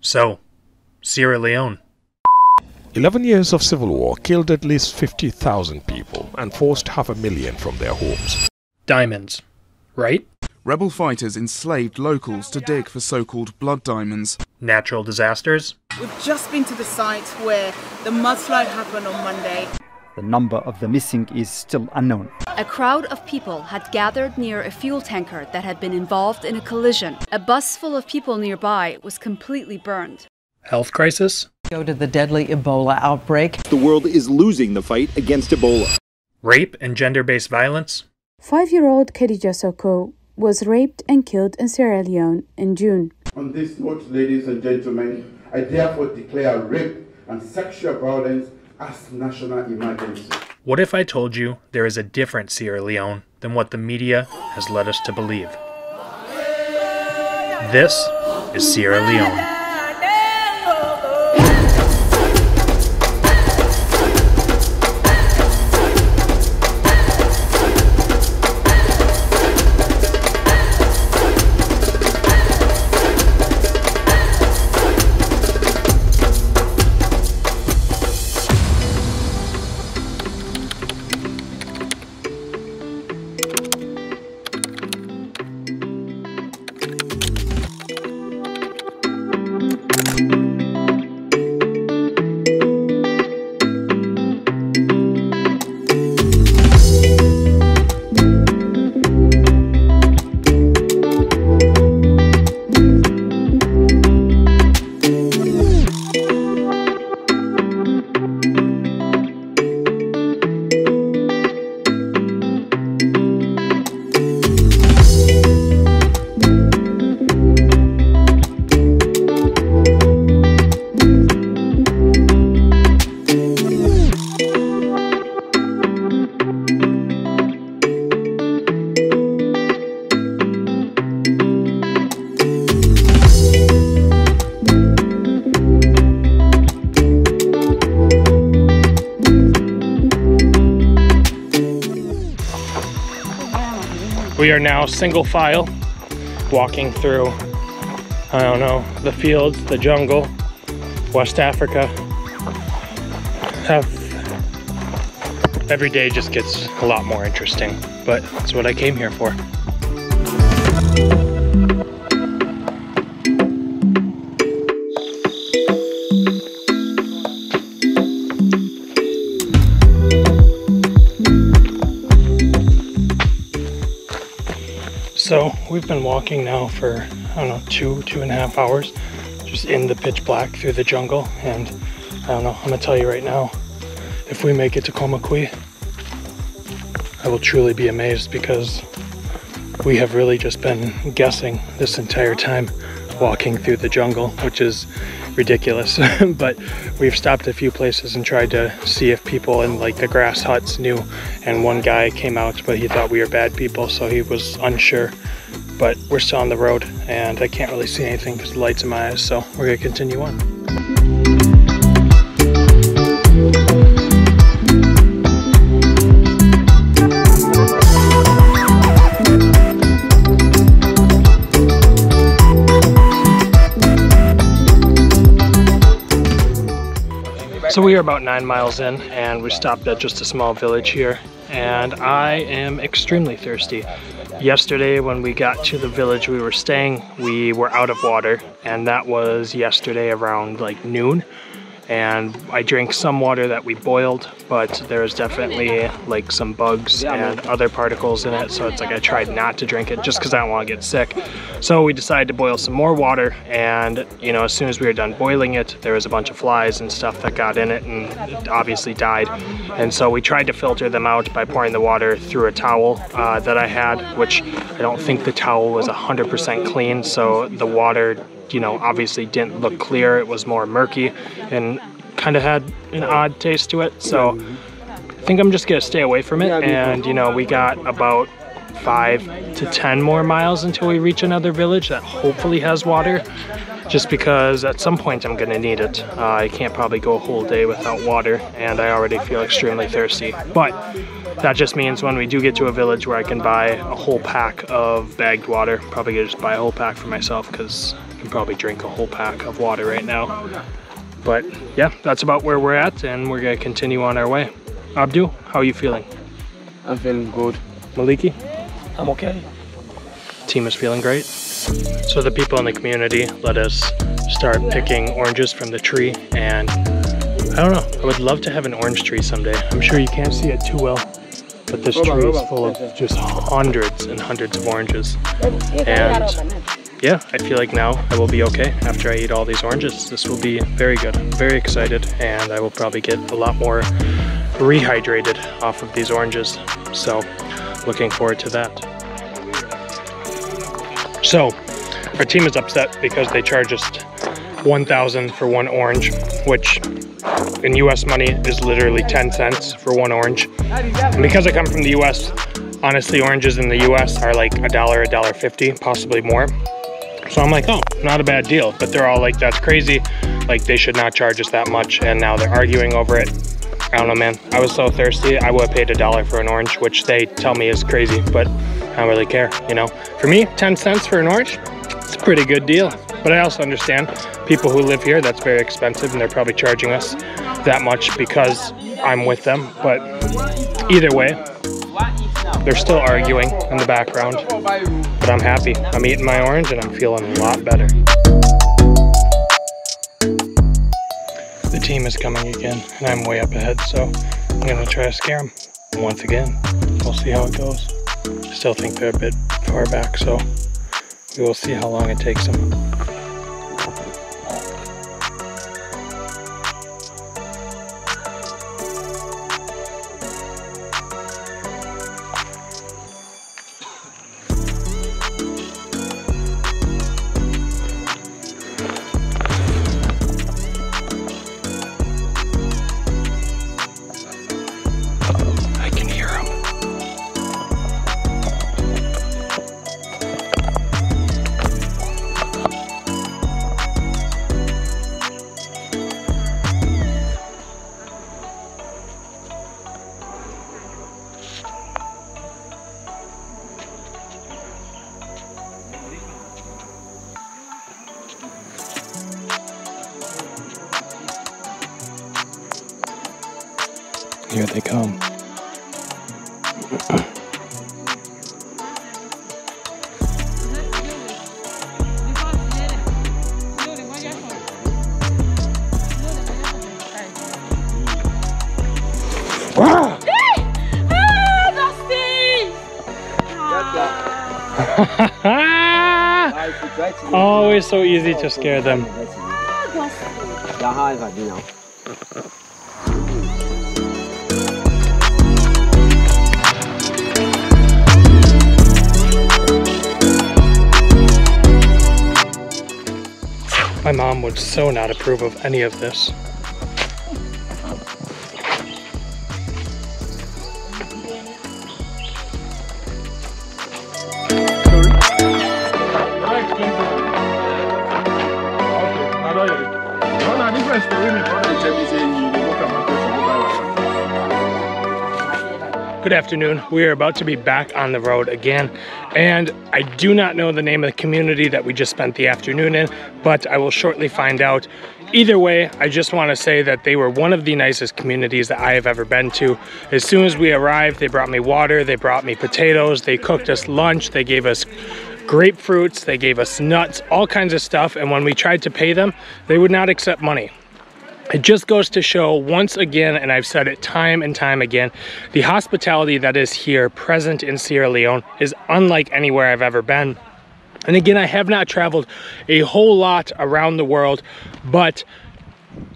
So, Sierra Leone. 11 years of civil war killed at least 50,000 people and forced 500,000 from their homes. Diamonds, right? Rebel fighters enslaved locals to dig for so-called blood diamonds. Natural disasters. We've just been to the site where the mudslide happened on Monday. The number of the missing is still unknown. A crowd of people had gathered near a fuel tanker that had been involved in a collision. A bus full of people nearby was completely burned. Health crisis. Go to the deadly Ebola outbreak. The world is losing the fight against Ebola. Rape and gender-based violence. 5-year-old Khadija Soko was raped and killed in Sierra Leone in June. On this note, ladies and gentlemen, I therefore declare rape and sexual violence as national emergency. What if I told you there is a different Sierra Leone than what the media has led us to believe? This is Sierra Leone. We are now single file walking through, I don't know, the fields, the jungle, West Africa. Every day just gets a lot more interesting, but that's what I came here for. So we've been walking now for, I don't know, 2.5 hours, just in the pitch black through the jungle. And I don't know, I'm gonna tell you right now, if we make it to Komakui, I will truly be amazed, because we have really just been guessing this entire time walking through the jungle, which is ridiculous. But we've stopped a few places and tried to see if people in like the grass huts knew, and one guy came out, but he thought we were bad people, so he was unsure. But we're still on the road and I can't really see anything because the light's in my eyes, so we're gonna continue on. So we are about 9 miles in and we stopped at just a small village here, and I am extremely thirsty. Yesterday when we got to the village we were staying, we were out of water, and that was yesterday around like noon. And I drank some water that we boiled, but there's definitely like some bugs and other particles in it, so it's like I tried not to drink it just because I don't want to get sick. So we decided to boil some more water, and you know, as soon as we were done boiling it, there was a bunch of flies and stuff that got in it and it obviously died. And so we tried to filter them out by pouring the water through a towel that I had, which I don't think the towel was 100% clean, so the water, you know, obviously didn't look clear. It was more murky and kind of had an odd taste to it. So I think I'm just gonna stay away from it. And you know, we got about 5 to 10 more miles until we reach another village that hopefully has water, just because at some point I'm gonna need it. I can't probably go a whole day without water, and I already feel extremely thirsty. But That just means when we do get to a village where I can buy a whole pack of bagged water, probably gonna just buy a whole pack for myself because I can probably drink a whole pack of water right now. But yeah, that's about where we're at, and we're gonna continue on our way. Abdul, how are you feeling? I'm feeling good. Maliki? I'm okay. Team is feeling great. So the people in the community let us start picking oranges from the tree, and I don't know, I would love to have an orange tree someday. I'm sure you can't see it too well, but this tree is full of just hundreds and hundreds of oranges. And yeah, I feel like now I will be okay after I eat all these oranges. This will be very good. I'm very excited, and I will probably get a lot more rehydrated off of these oranges. So looking forward to that. So our team is upset because they charge us $1,000 for one orange, which in US money is literally 10 cents for one orange. And because I come from the US, honestly, oranges in the US are like $1, $1.50, possibly more. So I'm like, oh, not a bad deal. But they're all like, that's crazy. Like, they should not charge us that much. And now they're arguing over it. I don't know, man. I was so thirsty. I would have paid $1 for an orange, which they tell me is crazy, but I don't really care, you know. For me, 10 cents for an orange, it's a pretty good deal. But I also understand people who live here, that's very expensive, and they're probably charging us that much because I'm with them. But either way, they're still arguing in the background. But I'm happy. I'm eating my orange and I'm feeling a lot better. The team is coming again, and I'm way up ahead, so I'm gonna try to scare them once again. We'll see how it goes. I still think they're a bit far back, so we will see how long it takes them. Here they come. Always so easy to scare them. My mom would so not approve of any of this. Good afternoon. We are about to be back on the road again, and I do not know the name of the community that we just spent the afternoon in, but I will shortly find out. Either way, I just want to say that they were one of the nicest communities that I have ever been to. As soon as we arrived, they brought me water, they brought me potatoes, they cooked us lunch, they gave us grapefruits, they gave us nuts, all kinds of stuff, and when we tried to pay them, they would not accept money. It just goes to show once again, and I've said it time and time again, the hospitality that is here present in Sierra Leone is unlike anywhere I've ever been. And again, I have not traveled a whole lot around the world, but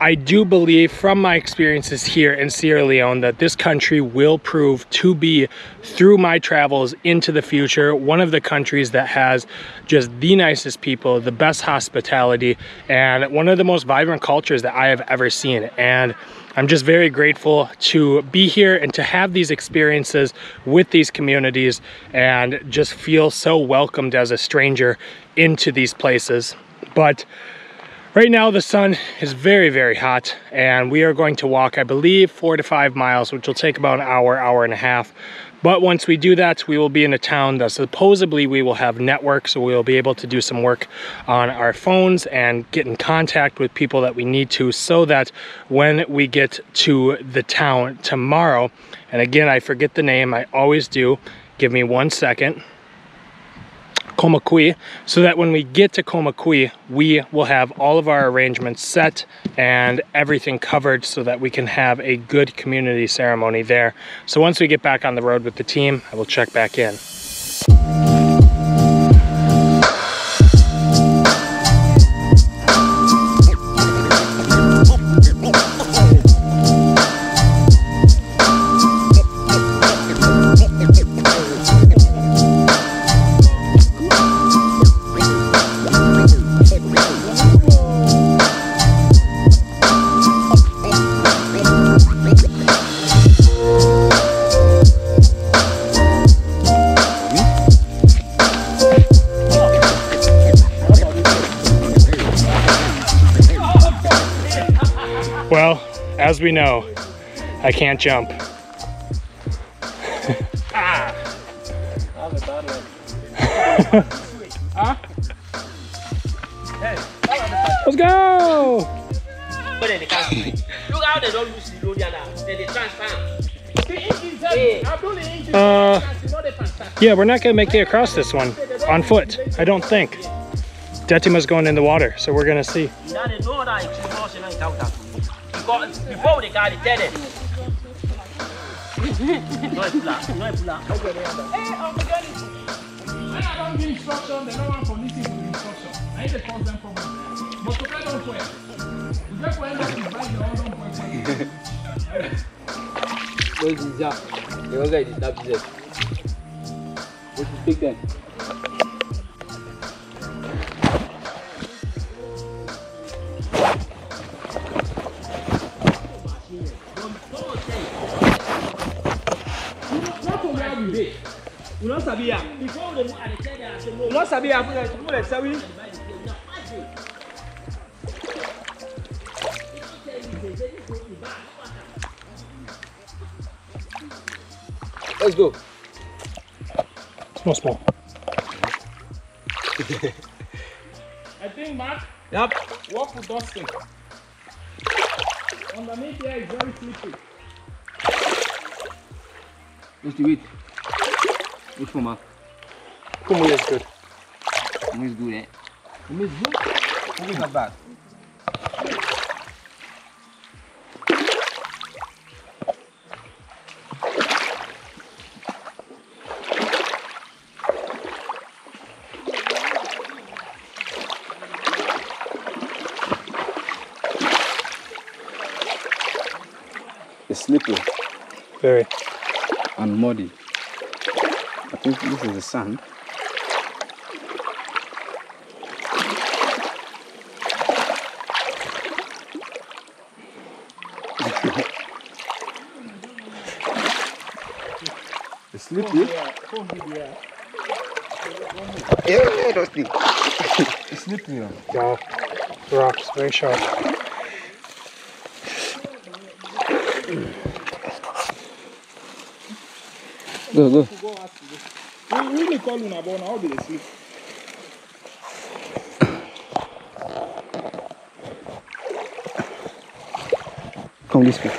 I do believe from my experiences here in Sierra Leone that this country will prove to be, through my travels into the future, one of the countries that has just the nicest people, the best hospitality, and one of the most vibrant cultures that I have ever seen. And I'm just very grateful to be here and to have these experiences with these communities and just feel so welcomed as a stranger into these places. But Right now the sun is very, very hot, and we are going to walk, I believe, 4 to 5 miles, which will take about an hour, hour and a half. But once we do that, we will be in a town that supposedly we will have network, so we will be able to do some work on our phones and get in contact with people that we need to, so that when we get to the town tomorrow, and again, I forget the name, I always do, give me 1 second. Komakui, so that when we get to Komakui, we will have all of our arrangements set and everything covered so that we can have a good community ceremony there. So once we get back on the road with the team, I will check back in. Well, as we know, I can't jump. Let's go! Yeah, we're not gonna make it across this one on foot, I don't think. Detima's going in the water, so we're gonna see. Before the guy did it. Let's go. Small. I think, Mark. Yep. Walk with Dustin. Underneath here is very slippery. Let's do it. Which one, Mark? Kumu is good. Kumu is good, eh? Kumu is good? Kumu is not bad. It's slippery. Very. And muddy. I think this is the sand. It's slippery. Yeah, those things. It's slippery. Yeah, the rocks, very sharp. Go. We really call you about now, be asleep. Come this way.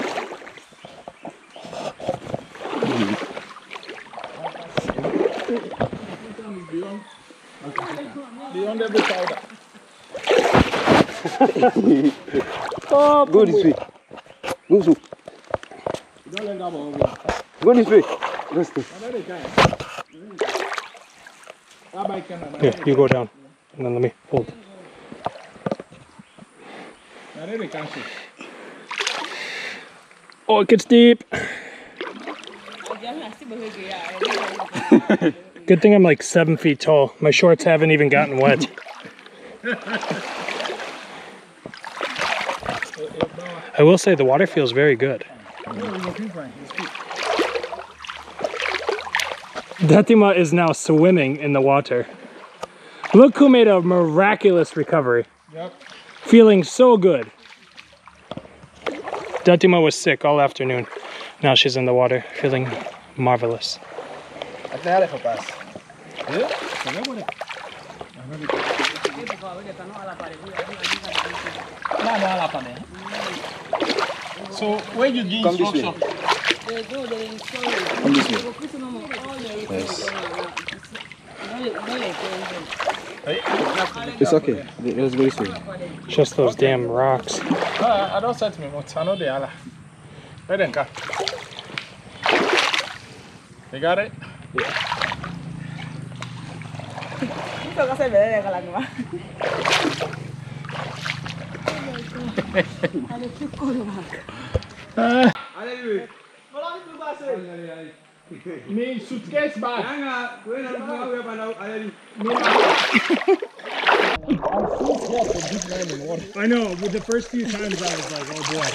Beyond every powder. Oh, go this way. Go so. Don't let that one go this way. Let's go. Here, you go down, and then let me hold. Oh, it gets deep. Good thing I'm like 7 feet tall. My shorts haven't even gotten wet. I will say the water feels very good. Datima is now swimming in the water. Look who made a miraculous recovery. Yep. Feeling so good. Datima was sick all afternoon. Now she's in the water, feeling marvelous. So where you give instruction? Come this way. Yes. It's okay. Let's go this way. Just those damn rocks. I don't set me much. I know they are. Let them go. You got it? Me suitcase bag. I know, with the first few times I was like, oh boy.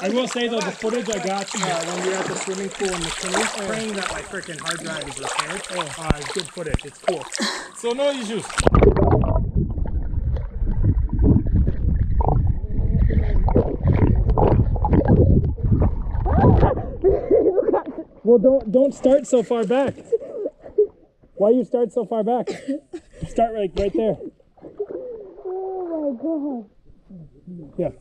I will say though, the footage I got when we were at the swimming pool in the canoe, praying that my freaking hard drive is repaired. It's good footage, it's cool. So no issues. Well, don't start so far back. Why you start so far back? Start right there. Oh my God. Yeah.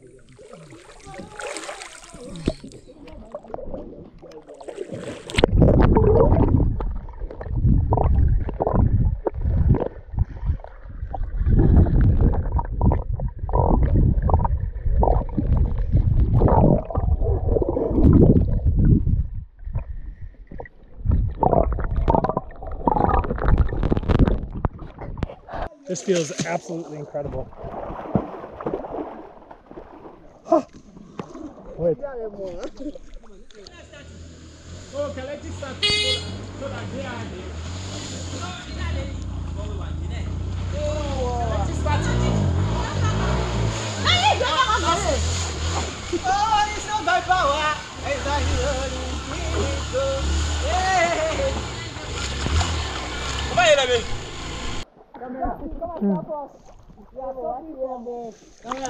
This feels absolutely incredible. Huh. Wait.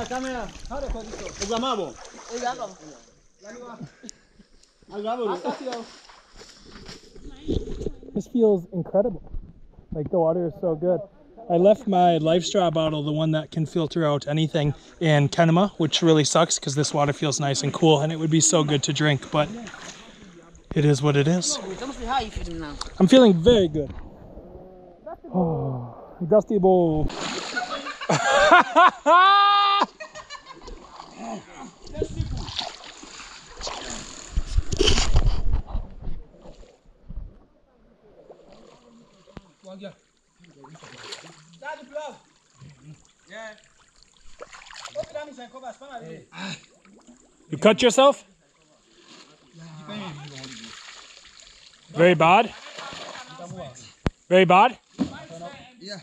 Camera. How do This feels incredible. Like the water is so good. I left my Life Straw bottle, the one that can filter out anything, in Kenema, which really sucks because this water feels nice and cool and it would be so good to drink, but it is what it is. I'm feeling very good. Oh, Dusty Bowl. You cut yourself? Very bad? Very bad? Yeah.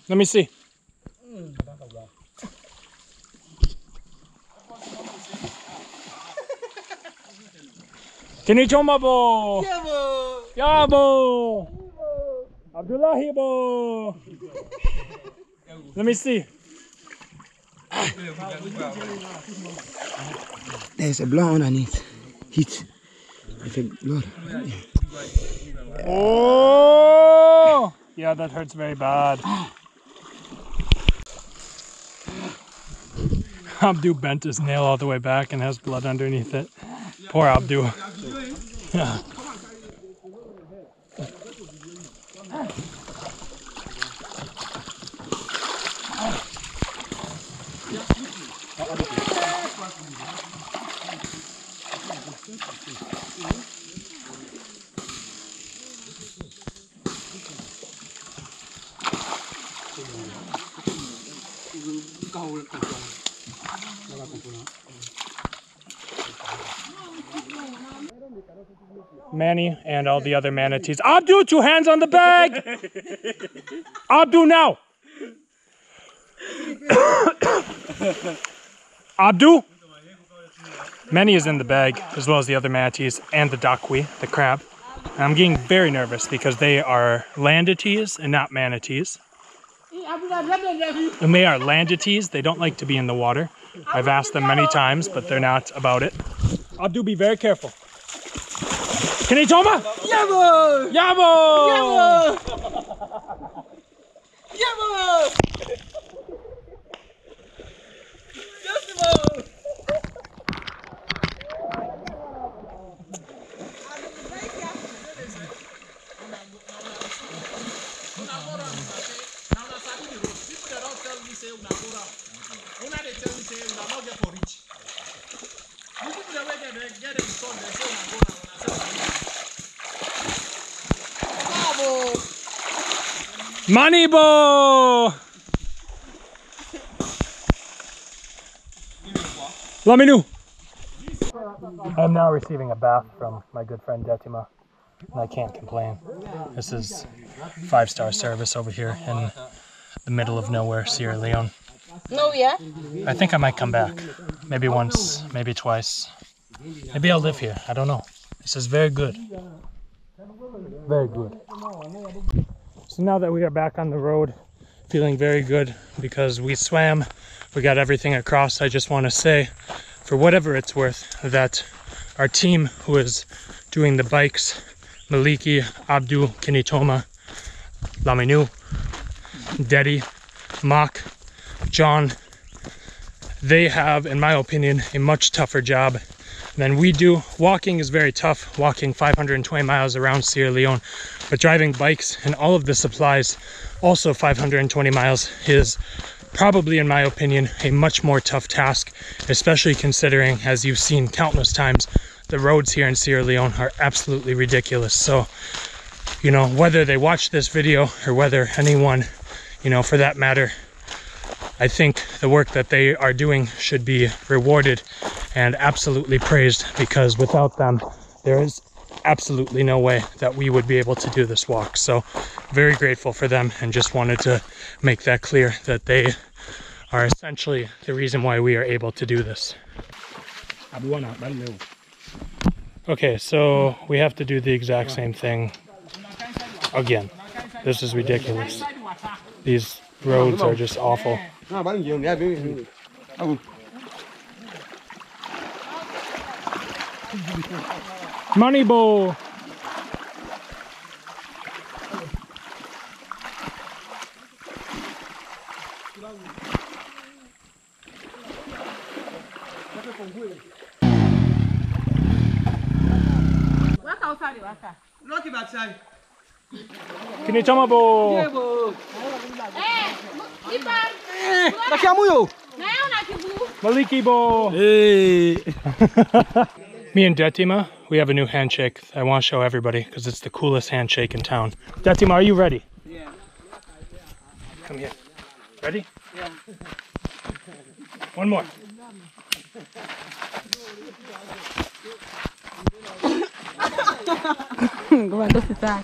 Let me see. Kinichomabo! Yabo! Abdullahi bo! Let me see. There's a blood underneath. Heat. I think blood. Oh! Yeah, that hurts very bad. Abdu bent his nail all the way back and has blood underneath it. Poor Abdu. Yeah. Manny and all the other manatees. Abdu, 2 hands on the bag! Abdu, now! Abdu? Manny is in the bag, as well as the other manatees and the dakwi, the crab. I'm getting very nervous because they are landites and not manatees. And they are landites. They don't like to be in the water. I've asked them many times, but they're not about it. Abdu, be very careful. Can you toma? Yabo! Yabo! Yabo! Yabo! Manibo! Laminu! I'm now receiving a bath from my good friend Detima, and I can't complain. This is 5-star service over here in the middle of nowhere, Sierra Leone. No, yeah? I think I might come back. Maybe once, maybe twice. Maybe I'll live here. I don't know. This is very good. Very good. So now that we are back on the road, feeling very good because we swam, we got everything across. I just want to say, for whatever it's worth, that our team who is doing the bikes, Maliki, Abdu, Kinitoma, Laminu, Dedi, Mak, John, they have, in my opinion, a much tougher job than we do. Walking is very tough, walking 520 miles around Sierra Leone, but driving bikes and all of the supplies, also 520 miles, is probably, in my opinion, a much more tough task, especially considering, as you've seen countless times, the roads here in Sierra Leone are absolutely ridiculous. So, you know, whether they watch this video or whether anyone, you know, for that matter, I think the work that they are doing should be rewarded and absolutely praised, because without them, there is absolutely no way that we would be able to do this walk. So very grateful for them, and just wanted to make that clear that they are essentially the reason why we are able to do this. Okay, so we have to do the exact same thing again. This is ridiculous. These roads are just awful. Money ball. Can you tell me about Maliki bo? Hey. Me and Detima, we have a new handshake I want to show everybody because it's the coolest handshake in town. Detima, are you ready? Yeah. Come here. Ready? Yeah. One more.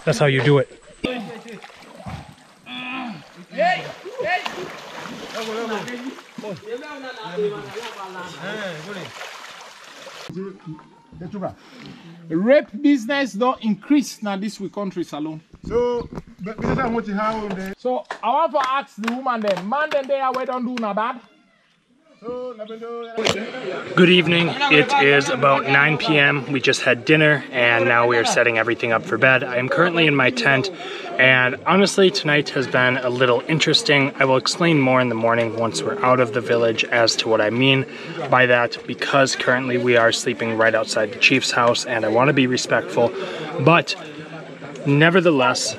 That's how you do it. Hey! Hey! Rape business don't increase now this week country salon. So, but this is what you have on there. So I want to ask the woman then, man then they are we don't do no bad. Good evening. It is about 9 p.m. We just had dinner and now we are setting everything up for bed. I am currently in my tent, and honestly tonight has been a little interesting. I will explain more in the morning once we're out of the village as to what I mean by that, because currently we are sleeping right outside the chief's house and I want to be respectful. But nevertheless,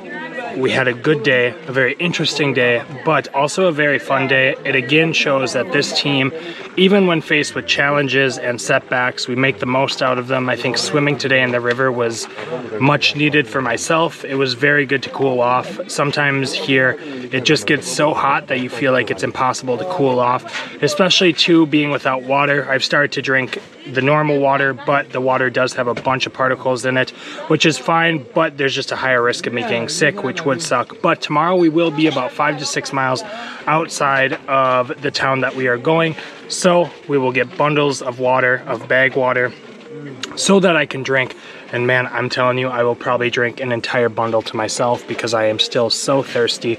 we had a good day, a very interesting day, but also a very fun day. It again shows that this team, even when faced with challenges and setbacks, we make the most out of them. I think swimming today in the river was much needed for myself. It was very good to cool off. Sometimes here, it just gets so hot that you feel like it's impossible to cool off, especially too being without water. I've started to drink the normal water, but the water does have a bunch of particles in it, which is fine, but there's just a higher risk of me getting sick, which would suck. But tomorrow we will be about 5 to 6 miles outside of the town that we are going, so we will get bundles of water, of bag water, so that I can drink And man, I'm telling you, I will probably drink an entire bundle to myself because I am still so thirsty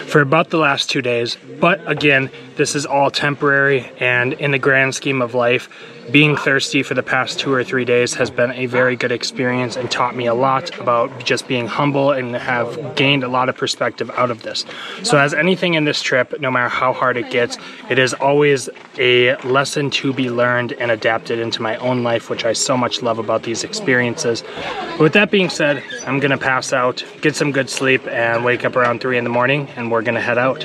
for about the last 2 days. But again, this is all temporary, and in the grand scheme of life, being thirsty for the past 2 or 3 days has been a very good experience and taught me a lot about just being humble, and have gained a lot of perspective out of this. So as anything in this trip, no matter how hard it gets, it is always a lesson to be learned and adapted into my own life, which I so much love about these experiences. But with that being said, I'm gonna pass out, get some good sleep, and wake up around 3 in the morning, and we're gonna head out.